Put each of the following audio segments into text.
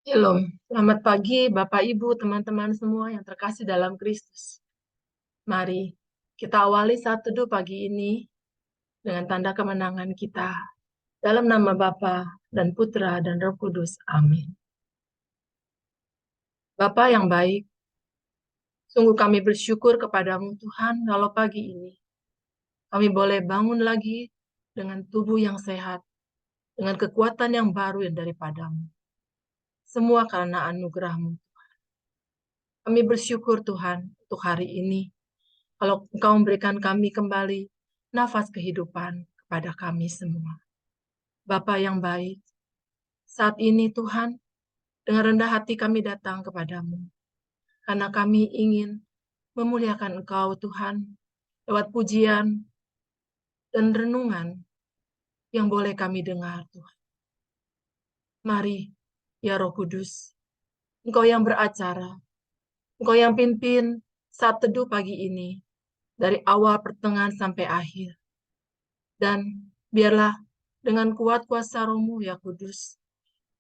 Shalom, selamat pagi Bapak Ibu, teman-teman semua yang terkasih dalam Kristus. Mari kita awali saat teduh pagi ini dengan tanda kemenangan kita. Dalam nama Bapa dan Putra dan Roh Kudus. Amin. Bapa yang baik, sungguh kami bersyukur kepadamu Tuhan kalau pagi ini kami boleh bangun lagi dengan tubuh yang sehat, dengan kekuatan yang baru yang daripadamu. Semua karena anugerahmu. Kami bersyukur Tuhan untuk hari ini. Kalau Engkau memberikan kami kembali nafas kehidupan kepada kami semua. Bapa yang baik, saat ini Tuhan, dengan rendah hati kami datang kepadamu. Karena kami ingin memuliakan Engkau Tuhan, lewat pujian dan renungan yang boleh kami dengar Tuhan. Mari, ya Roh Kudus, Engkau yang beracara, Engkau yang pimpin saat teduh pagi ini, dari awal pertengahan sampai akhir. Dan biarlah dengan kuat kuasa Roh-Mu ya Kudus,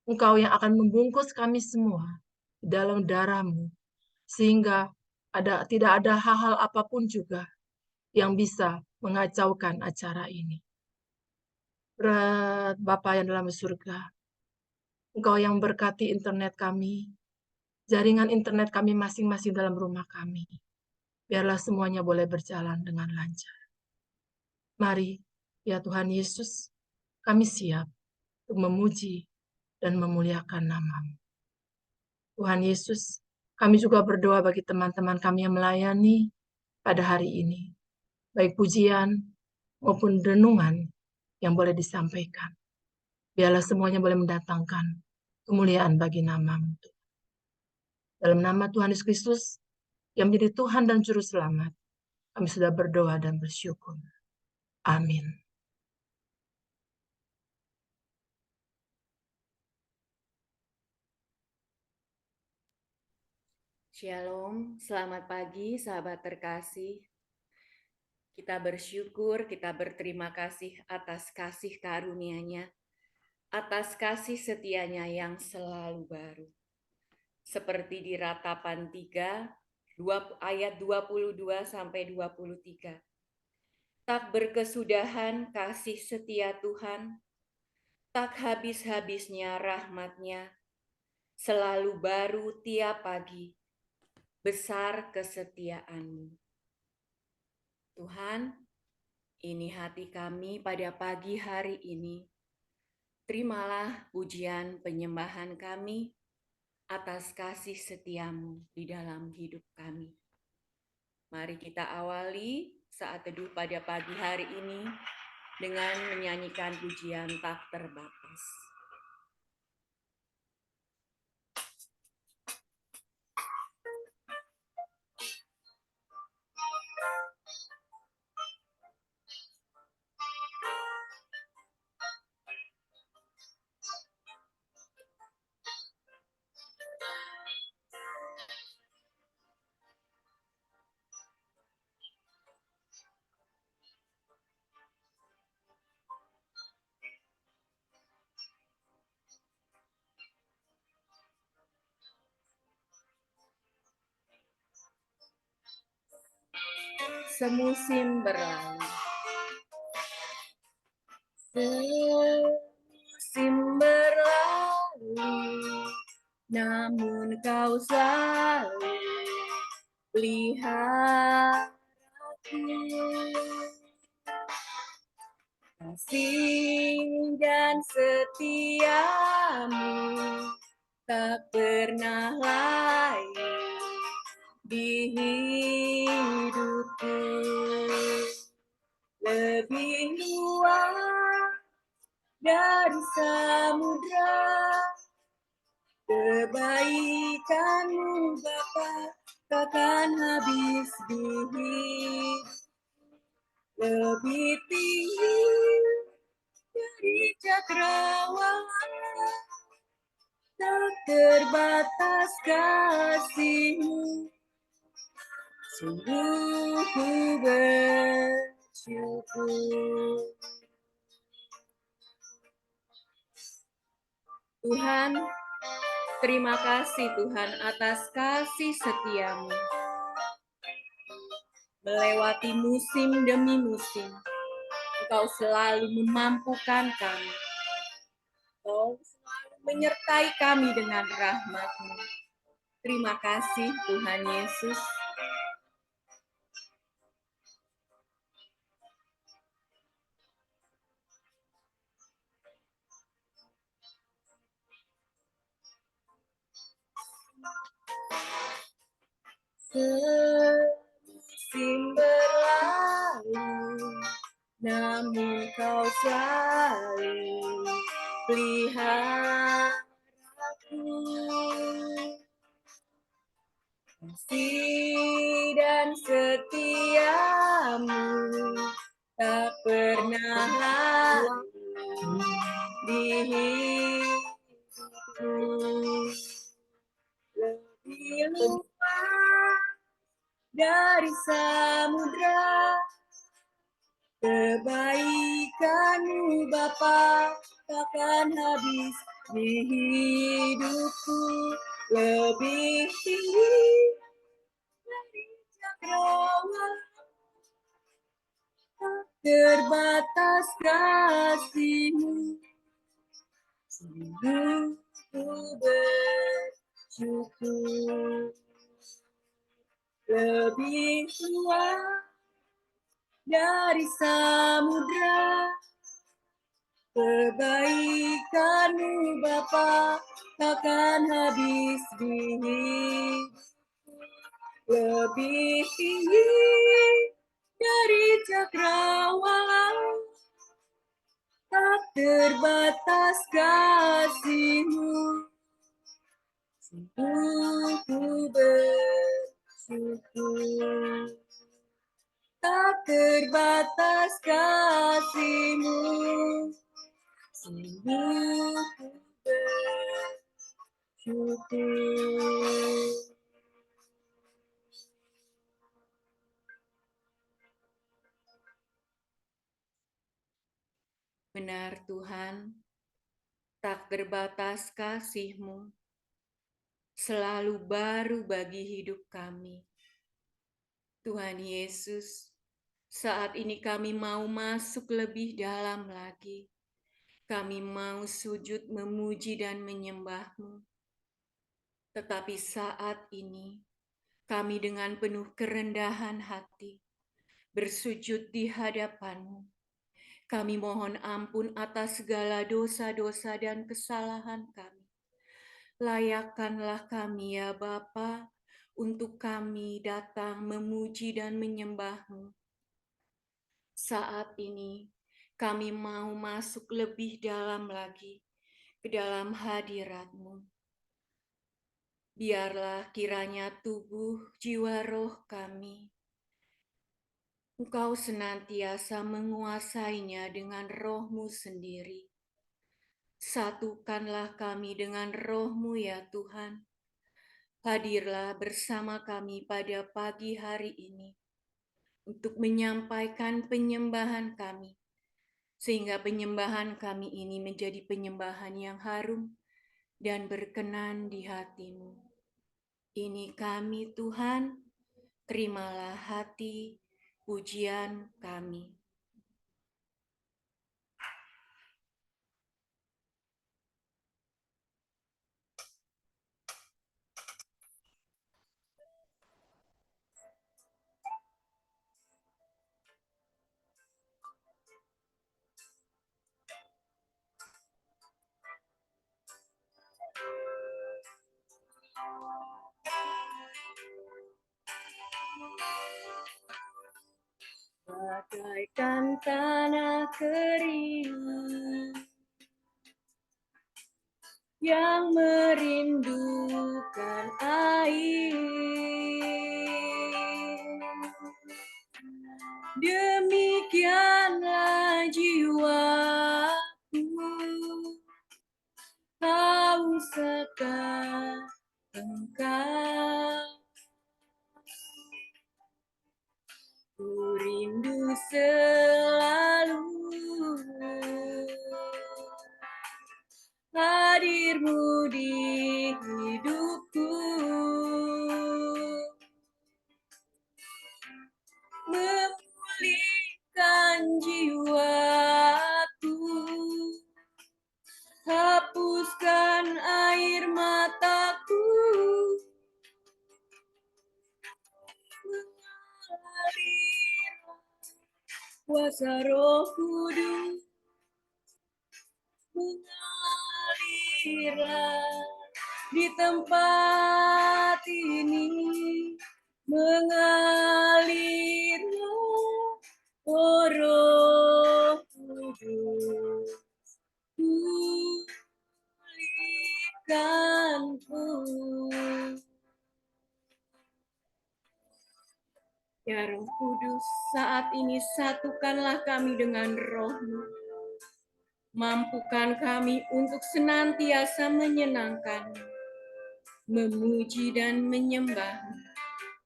Engkau yang akan membungkus kami semua di dalam darah-Mu, sehingga tidak ada hal-hal apapun juga yang bisa mengacaukan acara ini. Berat Bapa yang dalam surga, Engkau yang berkati internet kami, jaringan internet kami masing-masing dalam rumah kami. Biarlah semuanya boleh berjalan dengan lancar. Mari, ya Tuhan Yesus, kami siap untuk memuji dan memuliakan nama-Mu. Tuhan Yesus, kami juga berdoa bagi teman-teman kami yang melayani pada hari ini, baik pujian maupun renungan yang boleh disampaikan. Biarlah semuanya boleh mendatangkan kemuliaan bagi nama-Mu. Dalam nama Tuhan Yesus Kristus, yang menjadi Tuhan dan Juru Selamat, kami sudah berdoa dan bersyukur. Amin. Shalom, selamat pagi sahabat terkasih. Kita bersyukur, kita berterima kasih atas kasih karunia-Nya, atas kasih setianya yang selalu baru. Seperti di Ratapan 3, ayat 22-23. Tak berkesudahan kasih setia Tuhan, tak habis-habisnya rahmat-Nya, selalu baru tiap pagi, besar kesetiaan-Mu. Tuhan, ini hati kami pada pagi hari ini. Terimalah pujian penyembahan kami atas kasih setiamu di dalam hidup kami. Mari kita awali saat teduh pada pagi hari ini dengan menyanyikan pujian tak terbatas. Semusim berlalu. Semusim berlalu, namun kau selalu lihat aku. Kasih dan setiamu tak pernah layu di hidupku. Lebih luas dari samudra, kebaikanmu Bapa takkan habis di hidup. Lebih tinggi dari cakrawala, tak terbatas kasih-Mu. Sungguh ku bersyukur. Tuhan, Terima kasih Tuhan atas kasih setiamu. Melewati musim demi musim, Engkau selalu memampukan kami. Engkau selalu menyertai kami dengan rahmat-Mu. Terima kasih Tuhan Yesus. Musim berlalu, namun Kau selalu pelihara aku. Kasih dan setiamu tak pernah lalu di hidupku. Lebih luas dari samudra, kebaikan-Mu Bapa takkan habis di hidupku. Lebih tinggi dari cakrawala, tak terbatas kasih-Mu. Sungguh ku bersyukur. Lebih luas dari samudra, kebaikan-Mu Bapa takkan habis di hidupku. Lebih tinggi dari cakrawala, tak terbatas kasih-Mu. Sungguh ku bersyukur. Tak terbatas kasih-Mu. Sungguh ku bersyukur. Benar Tuhan, tak terbatas kasih-Mu selalu baru bagi hidup kami. Tuhan Yesus, saat ini kami mau masuk lebih dalam lagi. Kami mau sujud memuji dan menyembah-Mu. Tetapi saat ini, kami dengan penuh kerendahan hati bersujud di hadapan-Mu. Kami mohon ampun atas segala dosa-dosa dan kesalahan kami. Layakkanlah kami ya Bapa, untuk kami datang memuji dan menyembah-Mu. Saat ini kami mau masuk lebih dalam lagi ke dalam hadirat-Mu. Biarlah kiranya tubuh, jiwa, roh kami, Engkau senantiasa menguasainya dengan roh-Mu sendiri. Satukanlah kami dengan roh-Mu ya Tuhan. Hadirlah bersama kami pada pagi hari ini untuk menyampaikan penyembahan kami, sehingga penyembahan kami ini menjadi penyembahan yang harum dan berkenan di hati-Mu. Ini kami Tuhan, terimalah hati pujian kami. Bagaikan tanah kering yang merindukan air, demikianlah jiwaku haus akan Engkau. Ku rindu selalu hadir hadir-Mu di hidupku, memulihkan jiwaku, hapuskan air mataku, mengalir kuasa Roh Kudus, mengalirlah di tempat ini, mengalirlah, oh Roh Kudus, pulihkanku. Ya Roh Kudus, saat ini satukanlah kami dengan Roh-Mu. Mampukan kami untuk senantiasa menyenangkan, memuji dan menyembah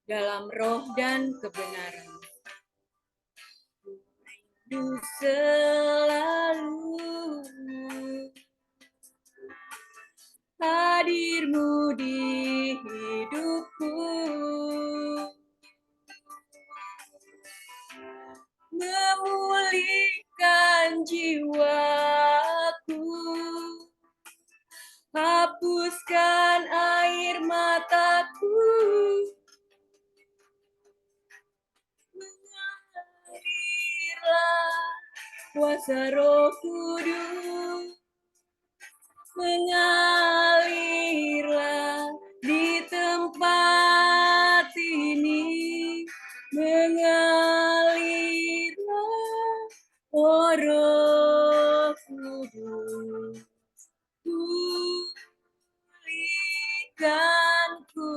dalam roh dan kebenaran. Rindu selalu hadir-Mu di hidupku, memulihkan jiwaku, hapuskan air mataku, mengalirlah kuasa Roh Kudus, mengalirlah di tempat ini, mengalirlah, oh Roh Kudus, pulihkanku,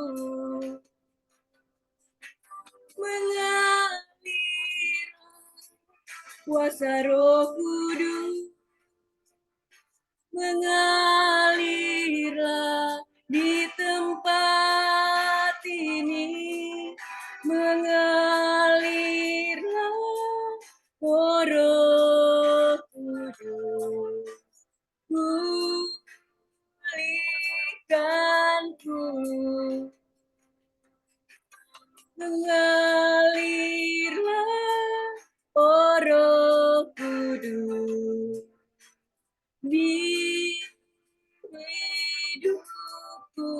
mengalirlah kuasa Roh Kudus, mengalirlah di tempat ini, mengalirlah, oh Roh Kudus, pulihkanku, mengalirlah, oh Roh Kudus, di hidupku,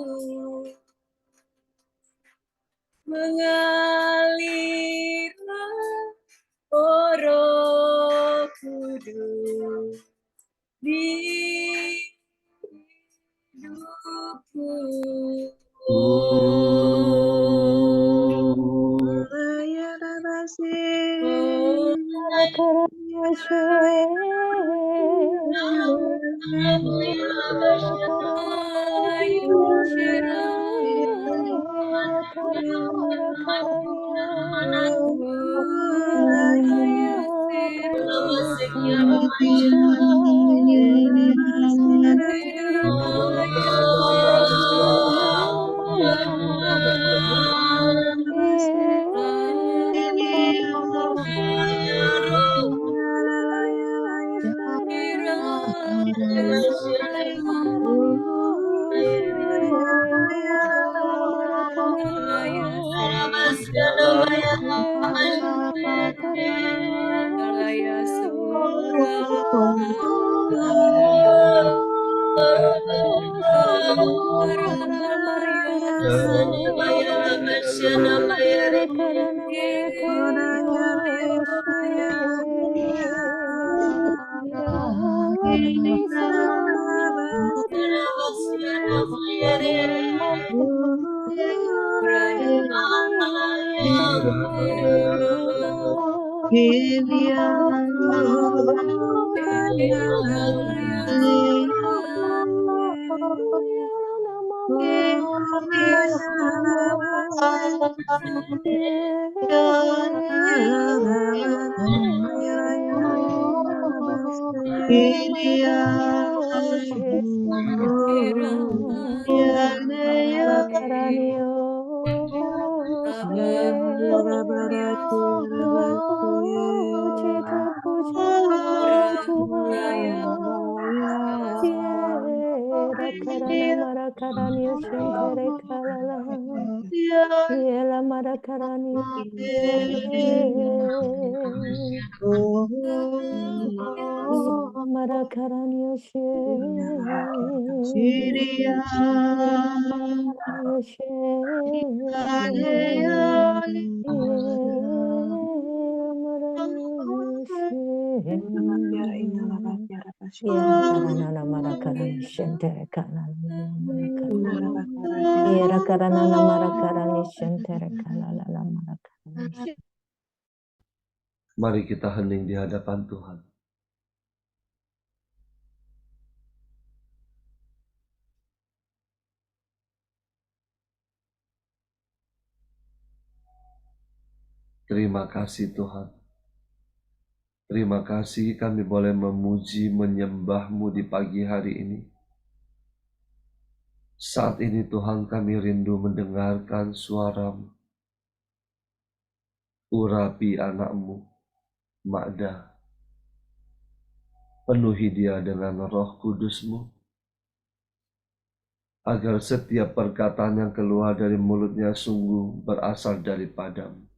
mengalirlah, oh Roh Kudus, di hidupku. karana marakarani shentere kalala. Yela marakarani marakarani Yera karana marakarani shentere kalala marakarani. Yera karana marakarani shentere kalala marakarani. Mari kita hening di hadapan Tuhan. Terima kasih Tuhan. Terima kasih kami boleh memuji, menyembah-Mu di pagi hari ini. Saat ini Tuhan kami rindu mendengarkan suara-Mu. Urapi anak-Mu, Makda. Penuhi dia dengan Roh Kudus-Mu, agar setiap perkataan yang keluar dari mulutnya sungguh berasal daripada-Mu.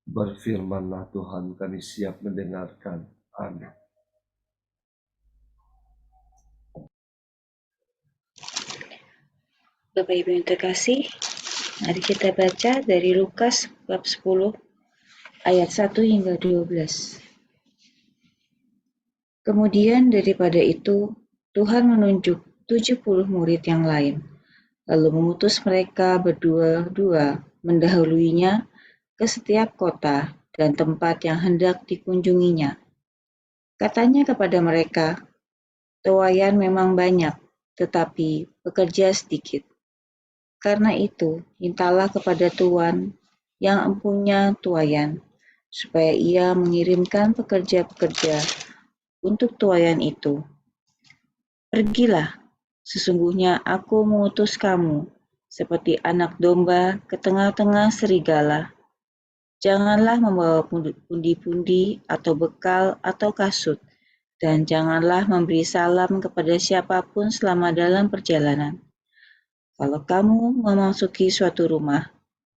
Berfirmanlah Tuhan, kami siap mendengarkan. Amin. Bapak Ibu yang terkasih, mari kita baca dari Lukas bab 10 ayat 1 hingga 12. Kemudian daripada itu, Tuhan menunjuk 70 murid yang lain, lalu mengutus mereka berdua-dua mendahuluinya ke setiap kota dan tempat yang hendak dikunjunginya. Katanya kepada mereka, tuaian memang banyak, tetapi pekerja sedikit. Karena itu, mintalah kepada Tuhan yang empunya tuaian, supaya ia mengirimkan pekerja-pekerja untuk tuaian itu. Pergilah, sesungguhnya aku mengutus kamu, seperti anak domba ke tengah-tengah serigala. Janganlah membawa pundi-pundi atau bekal atau kasut, dan janganlah memberi salam kepada siapapun selama dalam perjalanan. Kalau kamu memasuki suatu rumah,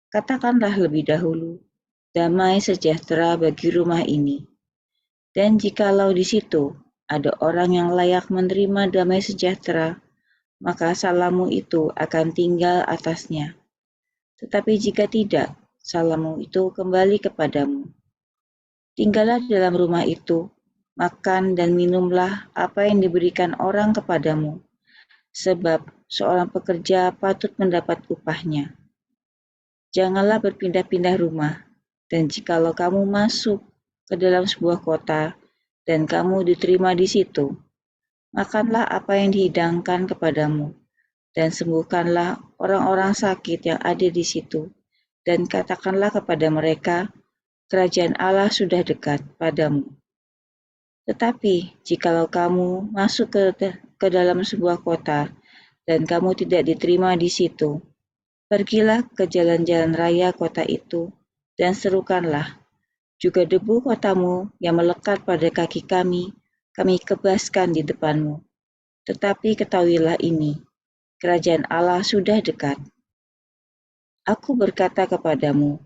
katakanlah lebih dahulu, damai sejahtera bagi rumah ini. Dan jikalau di situ ada orang yang layak menerima damai sejahtera, maka salammu itu akan tinggal atasnya. Tetapi jika tidak, salammu itu kembali kepadamu. Tinggallah dalam rumah itu, makan dan minumlah apa yang diberikan orang kepadamu, sebab seorang pekerja patut mendapat upahnya. Janganlah berpindah-pindah rumah, dan jikalau kamu masuk ke dalam sebuah kota dan kamu diterima di situ, makanlah apa yang dihidangkan kepadamu, dan sembuhkanlah orang-orang sakit yang ada di situ, dan katakanlah kepada mereka, kerajaan Allah sudah dekat padamu. Tetapi jikalau kamu masuk ke dalam sebuah kota dan kamu tidak diterima di situ, pergilah ke jalan-jalan raya kota itu dan serukanlah, juga debu kotamu yang melekat pada kaki kami kebaskan di depanmu. Tetapi ketahuilah ini, kerajaan Allah sudah dekat. Aku berkata kepadamu,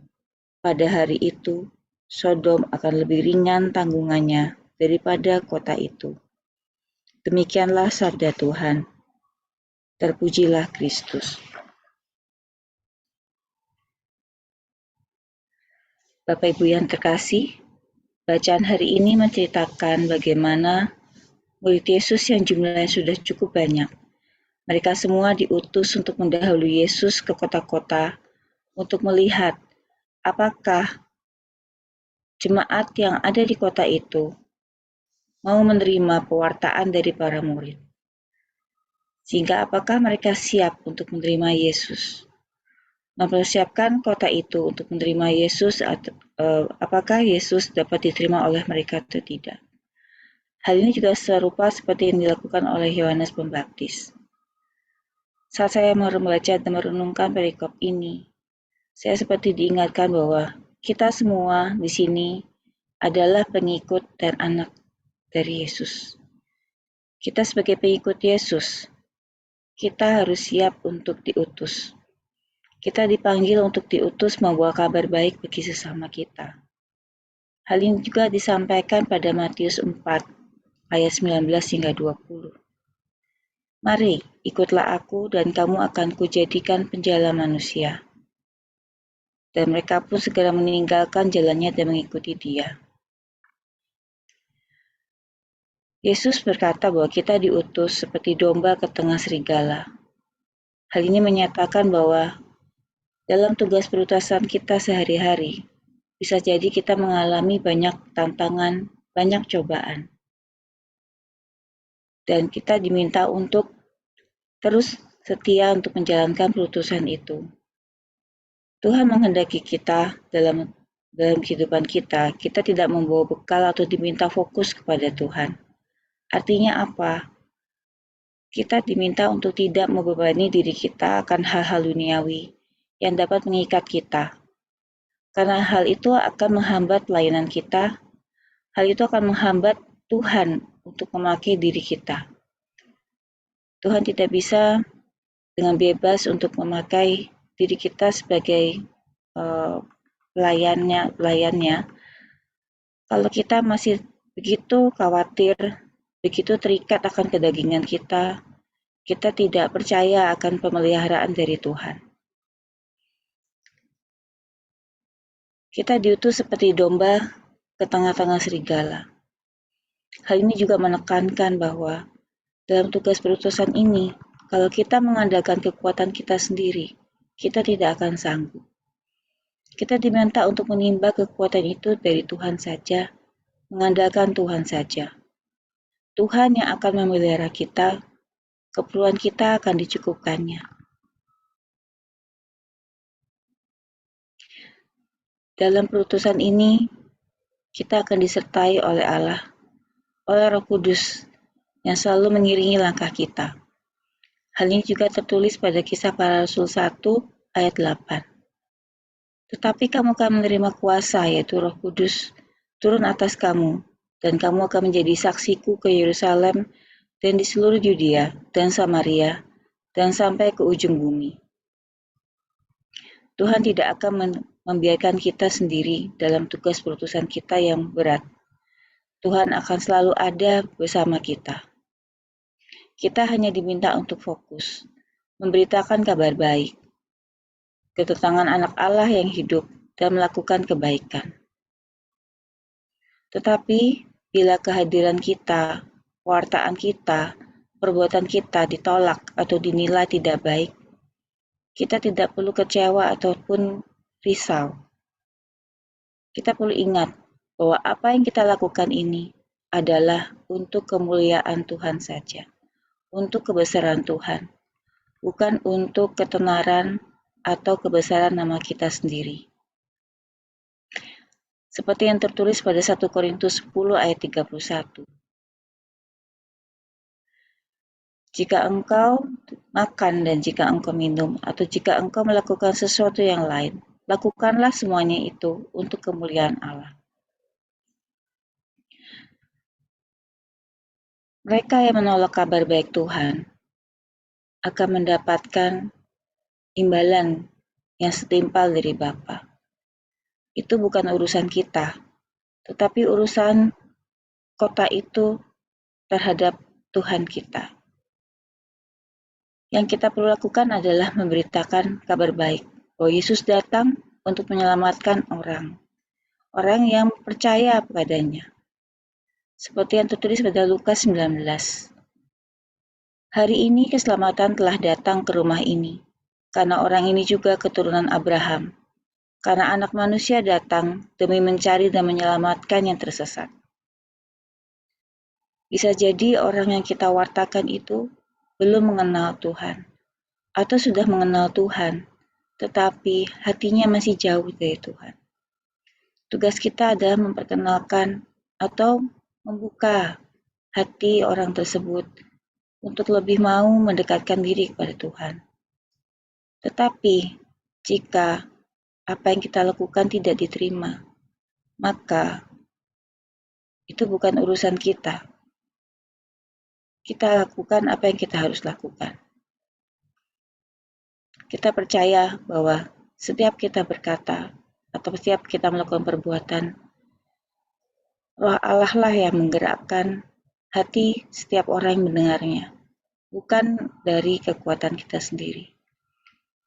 pada hari itu, Sodom akan lebih ringan tanggungannya daripada kota itu. Demikianlah sabda Tuhan. Terpujilah Kristus. Bapak Ibu yang terkasih, bacaan hari ini menceritakan bagaimana murid Yesus yang jumlahnya sudah cukup banyak. Mereka semua diutus untuk mendahului Yesus ke kota-kota untuk melihat apakah jemaat yang ada di kota itu mau menerima pewartaan dari para murid. Sehingga apakah mereka siap untuk menerima Yesus? Mempersiapkan kota itu untuk menerima Yesus, apakah Yesus dapat diterima oleh mereka atau tidak? Hal ini juga serupa seperti yang dilakukan oleh Yohanes Pembaptis. Saat saya membaca dan merenungkan perikop ini, saya seperti diingatkan bahwa kita semua di sini adalah pengikut dan anak dari Yesus. Kita sebagai pengikut Yesus kita harus siap untuk diutus. Kita dipanggil untuk diutus membawa kabar baik bagi sesama kita. Hal ini juga disampaikan pada Matius 4 ayat 19 hingga 20. Mari, ikutlah aku dan kamu akan kujadikan penjala manusia. Dan mereka pun segera meninggalkan jalannya dan mengikuti dia. Yesus berkata bahwa kita diutus seperti domba ke tengah serigala. Hal ini menyatakan bahwa dalam tugas perutusan kita sehari-hari, bisa jadi kita mengalami banyak tantangan, banyak cobaan. Dan kita diminta untuk terus setia untuk menjalankan perutusan itu. Tuhan menghendaki kita dalam kehidupan kita tidak membawa bekal atau diminta fokus kepada Tuhan. Artinya apa? Kita diminta untuk tidak membebani diri kita akan hal-hal duniawi yang dapat mengikat kita. Karena hal itu akan menghambat pelayanan kita, hal itu akan menghambat Tuhan untuk memakai diri kita. Tuhan tidak bisa dengan bebas untuk memakai diri kita sebagai pelayannya. Kalau kita masih begitu khawatir, begitu terikat akan kedagingan kita tidak percaya akan pemeliharaan dari Tuhan. Kita diutus seperti domba ke tengah-tengah serigala. Hal ini juga menekankan bahwa dalam tugas perutusan ini, kalau kita mengandalkan kekuatan kita sendiri, kita tidak akan sanggup. Kita diminta untuk menimba kekuatan itu dari Tuhan saja, mengandalkan Tuhan saja. Tuhan yang akan memelihara kita, keperluan kita akan dicukupkannya. Dalam perutusan ini, kita akan disertai oleh Allah, oleh Roh Kudus yang selalu mengiringi langkah kita. Hal ini juga tertulis pada Kisah Para Rasul 1 ayat 8. Tetapi kamu akan menerima kuasa, yaitu Roh Kudus, turun atas kamu, dan kamu akan menjadi saksiku ke Yerusalem dan di seluruh Yudea dan Samaria, dan sampai ke ujung bumi. Tuhan tidak akan membiarkan kita sendiri dalam tugas perutusan kita yang berat. Tuhan akan selalu ada bersama kita. Kita hanya diminta untuk fokus, memberitakan kabar baik, kedatangan anak Allah yang hidup, dan melakukan kebaikan. Tetapi, bila kehadiran kita, pewartaan kita, perbuatan kita ditolak atau dinilai tidak baik, kita tidak perlu kecewa ataupun risau. Kita perlu ingat bahwa apa yang kita lakukan ini adalah untuk kemuliaan Tuhan saja, untuk kebesaran Tuhan, bukan untuk ketenaran atau kebesaran nama kita sendiri. Seperti yang tertulis pada 1 Korintus 10 ayat 31. Jika engkau makan dan jika engkau minum, atau jika engkau melakukan sesuatu yang lain, lakukanlah semuanya itu untuk kemuliaan Allah. Mereka yang menolak kabar baik Tuhan akan mendapatkan imbalan yang setimpal dari Bapa. Itu bukan urusan kita, tetapi urusan kota itu terhadap Tuhan kita. Yang kita perlu lakukan adalah memberitakan kabar baik bahwa Yesus datang untuk menyelamatkan orang yang percaya kepadanya. Seperti yang tertulis pada Lukas 19. Hari ini keselamatan telah datang ke rumah ini, karena orang ini juga keturunan Abraham. Karena anak manusia datang demi mencari dan menyelamatkan yang tersesat. Bisa jadi orang yang kita wartakan itu belum mengenal Tuhan, atau sudah mengenal Tuhan, tetapi hatinya masih jauh dari Tuhan. Tugas kita adalah memperkenalkan atau membuka hati orang tersebut untuk lebih mau mendekatkan diri kepada Tuhan. Tetapi, jika apa yang kita lakukan tidak diterima, maka itu bukan urusan kita. Kita lakukan apa yang kita harus lakukan. Kita percaya bahwa setiap kita berkata atau setiap kita melakukan perbuatan, Roh Allah lah yang menggerakkan hati setiap orang yang mendengarnya, bukan dari kekuatan kita sendiri.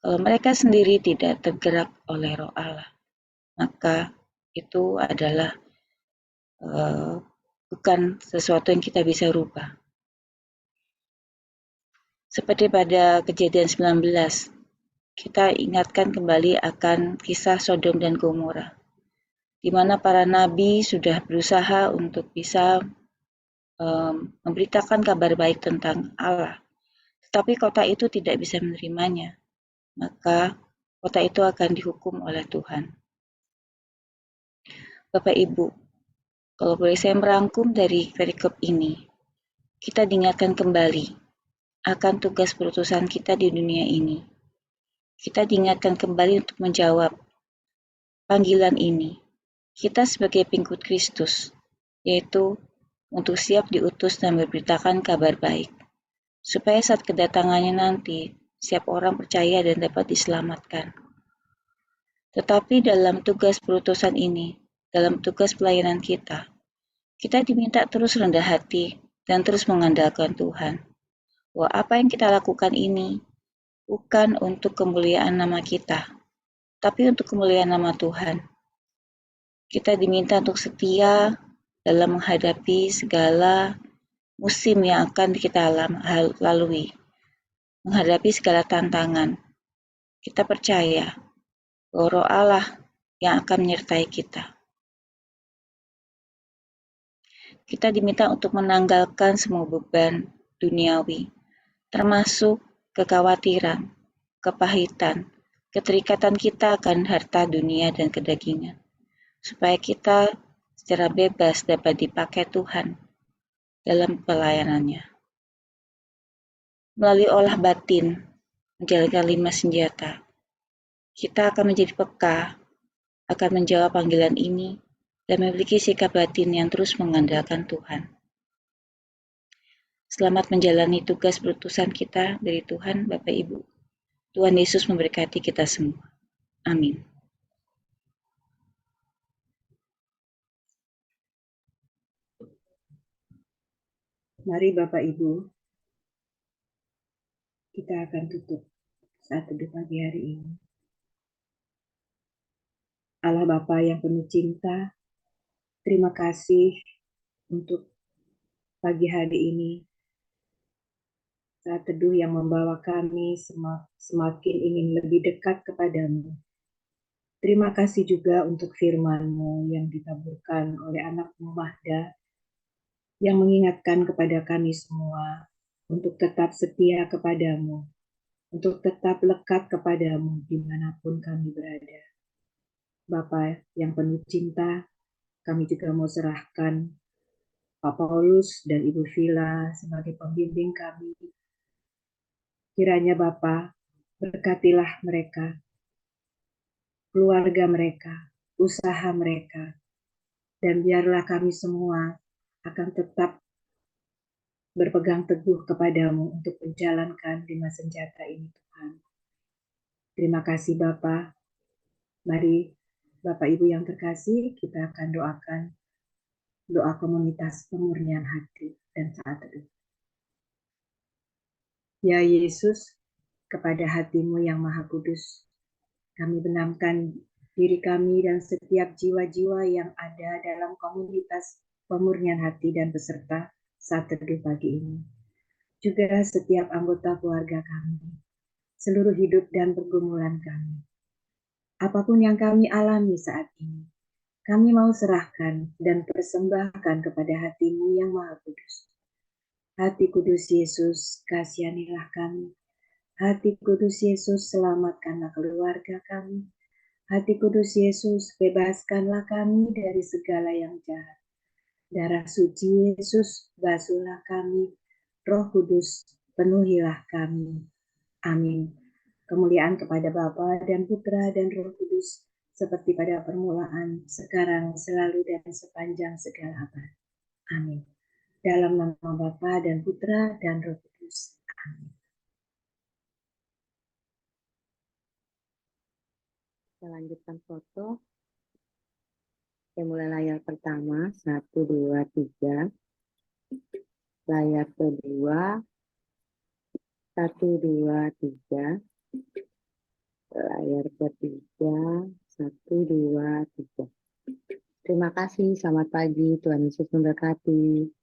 Kalau mereka sendiri tidak tergerak oleh Roh Allah, maka itu adalah bukan sesuatu yang kita bisa rubah. Seperti pada Kejadian 19, kita ingatkan kembali akan kisah Sodom dan Gomora, di mana para nabi sudah berusaha untuk bisa memberitakan kabar baik tentang Allah, tetapi kota itu tidak bisa menerimanya, maka kota itu akan dihukum oleh Tuhan. Bapak Ibu, kalau boleh saya merangkum dari perikop ini, kita diingatkan kembali akan tugas perutusan kita di dunia ini. Kita diingatkan kembali untuk menjawab panggilan ini. Kita sebagai pengikut Kristus, yaitu untuk siap diutus dan memberitakan kabar baik, supaya saat kedatangannya nanti, setiap orang percaya dan dapat diselamatkan. Tetapi dalam tugas perutusan ini, dalam tugas pelayanan kita diminta terus rendah hati dan terus mengandalkan Tuhan. Bahwa apa yang kita lakukan ini bukan untuk kemuliaan nama kita, tapi untuk kemuliaan nama Tuhan. Kita diminta untuk setia dalam menghadapi segala musim yang akan kita lalui, menghadapi segala tantangan. Kita percaya bahwa Roh Allah yang akan menyertai kita. Kita diminta untuk menanggalkan semua beban duniawi, termasuk kekhawatiran, kepahitan, keterikatan kita akan harta dunia dan kedagingan, supaya kita secara bebas dapat dipakai Tuhan dalam pelayanannya. Melalui olah batin, menjalankan 5 senjata, kita akan menjadi peka, akan menjawab panggilan ini, dan memiliki sikap batin yang terus mengandalkan Tuhan. Selamat menjalani tugas perutusan kita dari Tuhan, Bapak Ibu. Tuhan Yesus memberkati kita semua. Amin. Mari Bapak Ibu, kita akan tutup saat teduh pagi hari ini. Allah Bapa yang penuh cinta, terima kasih untuk pagi hari ini. Saat teduh yang membawa kami semakin ingin lebih dekat kepadamu. Terima kasih juga untuk firman-Mu yang ditaburkan oleh anak-Mu Mahda, yang mengingatkan kepada kami semua untuk tetap setia kepadamu, untuk tetap lekat kepadamu dimanapun kami berada. Bapa yang penuh cinta, kami juga mau serahkan Pak Paulus dan Ibu Vila sebagai pembimbing kami. Kiranya Bapa, berkatilah mereka, keluarga mereka, usaha mereka, dan biarlah kami semua akan tetap berpegang teguh kepadamu untuk menjalankan 5 senjata ini, Tuhan. Terima kasih Bapa. Mari Bapak Ibu yang terkasih, kita akan doakan doa komunitas pemurnian hati dan saat teduh. Ya Yesus, kepada hati-Mu yang Maha Kudus, kami benamkan diri kami dan setiap jiwa-jiwa yang ada dalam komunitas pemurnian hati dan peserta saat teduh pagi ini. Juga setiap anggota keluarga kami, seluruh hidup dan pergumulan kami. Apapun yang kami alami saat ini, kami mau serahkan dan persembahkan kepada hati-Mu yang Maha Kudus. Hati Kudus Yesus, kasihanilah kami. Hati Kudus Yesus, selamatkanlah keluarga kami. Hati Kudus Yesus, bebaskanlah kami dari segala yang jahat. Darah suci Yesus, basuhlah kami. Roh Kudus, penuhilah kami. Amin. Kemuliaan kepada Bapa dan Putra dan Roh Kudus, seperti pada permulaan, sekarang, selalu, dan sepanjang segala abad. Amin. Dalam nama Bapa dan Putra dan Roh Kudus. Amin. Kita lanjutkan foto. Kita mulai layar pertama, 1, 2, 3. Layar kedua, 1, 2, 3. Layar ketiga, 1, 2, 3. Terima kasih, selamat pagi, Tuhan Yesus memberkati.